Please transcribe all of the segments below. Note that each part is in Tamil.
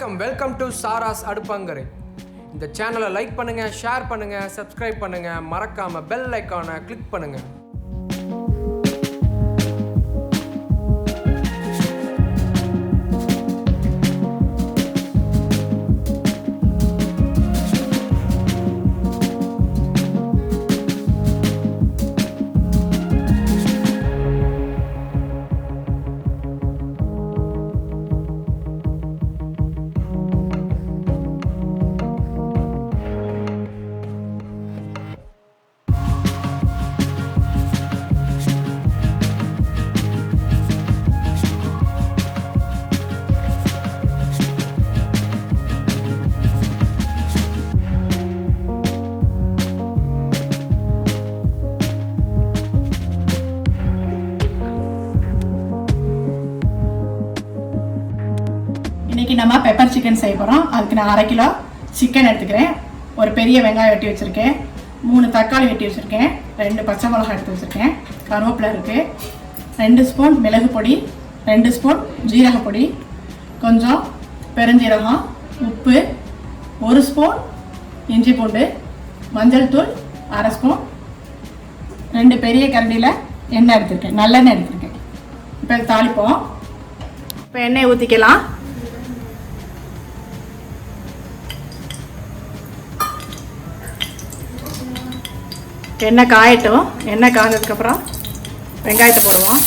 வணக்கம், வெல்கம் டு சாராஸ் அடுப்பங்கரை. இந்த சேனலை லைக் பண்ணுங்க, ஷேர் பண்ணுங்க, சப்ஸ்கிரைப் பண்ணுங்க, மறக்காம பெல் ஐகானை கிளிக் பண்ணுங்க. இன்னைக்கு நம்ம பெப்பர் சிக்கன் செய்ய போகிறோம். அதுக்கு நான் 1/2 கிலோ சிக்கன் எடுத்துக்கிறேன். ஒரு பெரிய வெங்காயம் வெட்டி வச்சுருக்கேன், 3 தக்காளி வெட்டி வச்சுருக்கேன், 2 பச்சை மிளகாய் எடுத்து வச்சுருக்கேன், கருவேப்பிலை இருக்குது, 2 ஸ்பூன் மிளகு பொடி, 2 ஸ்பூன் ஜீரக பொடி, கொஞ்சம் பெருஞ்சீரகம், உப்பு, 1 ஸ்பூன் இஞ்சி பூண்டு, மஞ்சள் தூள் 1/2 ஸ்பூன், 2 பெரிய கரண்டியில் எண்ணெய் எடுத்துருக்கேன், நல்லெண்ணெய் எடுத்துருக்கேன். இப்போ தாளிப்போம். இப்போ எண்ணெய் ஊற்றிக்கலாம். எண்ணெய் காயட்டும். எண்ணெய் காய்ஞ்சதுக்கப்புறம் வெங்காயத்தை போடுவோம்.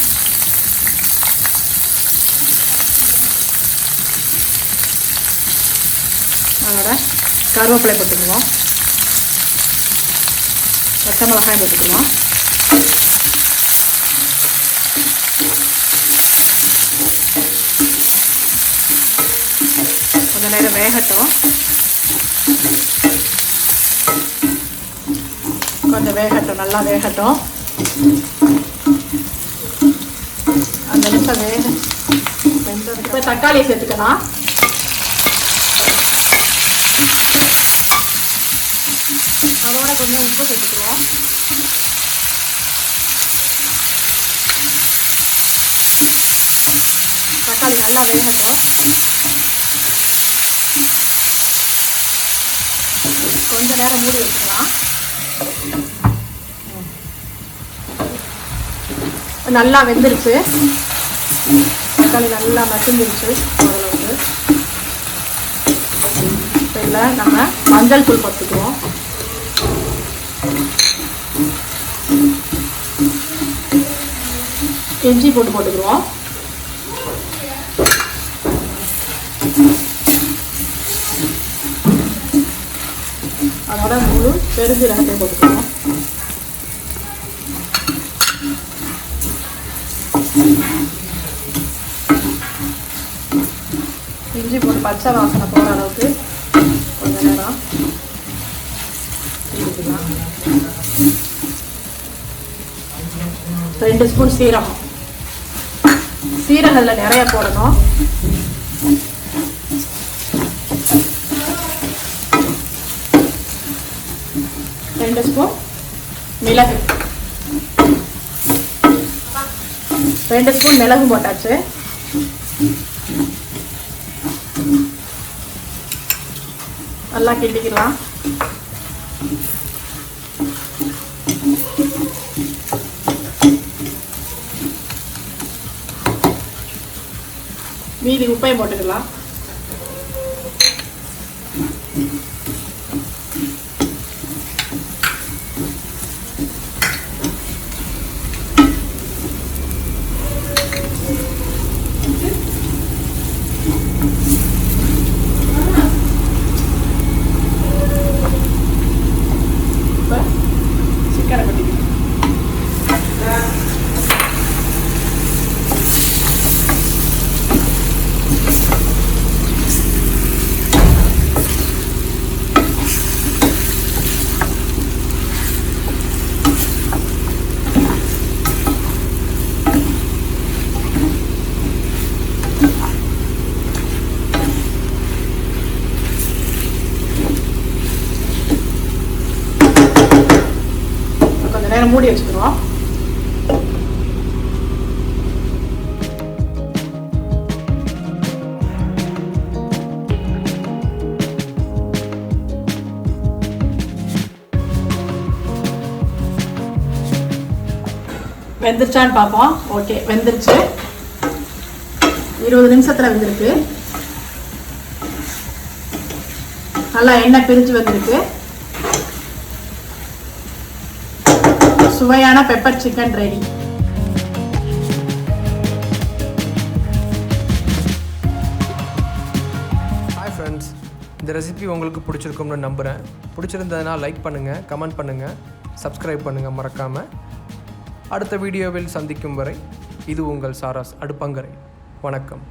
அதோட கருவேப்பிலை போட்டுக்குவோம், பச்சை மிளகாய் போட்டுக்குவோம். கொஞ்ச நேரம் வேகட்டும். கொஞ்சம் வேகட்டும், நல்லா வேகட்டும். அந்த நிமிஷம் வெந்ததுக்கு இப்போ தக்காளியை சேர்த்துக்கலாம். அதோட கொஞ்சம் உப்பு சேர்த்துக்குவோம். தக்காளி நல்லா வேகட்டும். கொஞ்ச நேரம் மூடி வச்சுக்கலாம். நல்லா வெந்துருச்சு, தக்காளி நல்லா மசிஞ்சிருச்சு ஓரளவுக்கு. இதில் நம்ம மஞ்சள் தூள் போட்டுக்குவோம், இஞ்சி போட்டு போட்டுக்குவோம், அதோட முழு பெருஞ்சீரகத்தை போட்டுக்குவோம். இஞ்சி போட்டு பச்சை வாசனை போகிற அளவுக்கு கொஞ்ச நேரம் ஊற்றிக்கலாம். 2 ஸ்பூன் சீரகம். சீரகம் இதில் நிறைய போடணும். ரெண்டு ஸ்பூன் மிளகு. 2 ஸ்பூன் மிளகு போட்டாச்சு. நல்லா கிண்டிக்கலாம். மீதி உப்பையும் போட்டுக்கலாம். நேரம் மூடி வச்சுக்கிறோம். வெந்துருச்சான்னு பார்ப்போம். ஓகே, வெந்துருச்சு. 20 நிமிஷத்தில் வெந்திருக்கு. நல்லா எண்ணெய் பிரிஞ்சு வந்திருக்கு. சுவையான pepper chicken ready. Hi friends, இந்த ரெசிபி உங்களுக்கு பிடிச்சிருக்கும்னு நம்புகிறேன். பிடிச்சிருந்ததுன்னா லைக் பண்ணுங்கள், கமெண்ட் பண்ணுங்கள், சப்ஸ்கிரைப் பண்ணுங்கள் மறக்காமல். அடுத்த வீடியோவில் சந்திக்கும் வரை இது உங்கள் சாராஸ் அடுப்பங்கரை. வணக்கம்.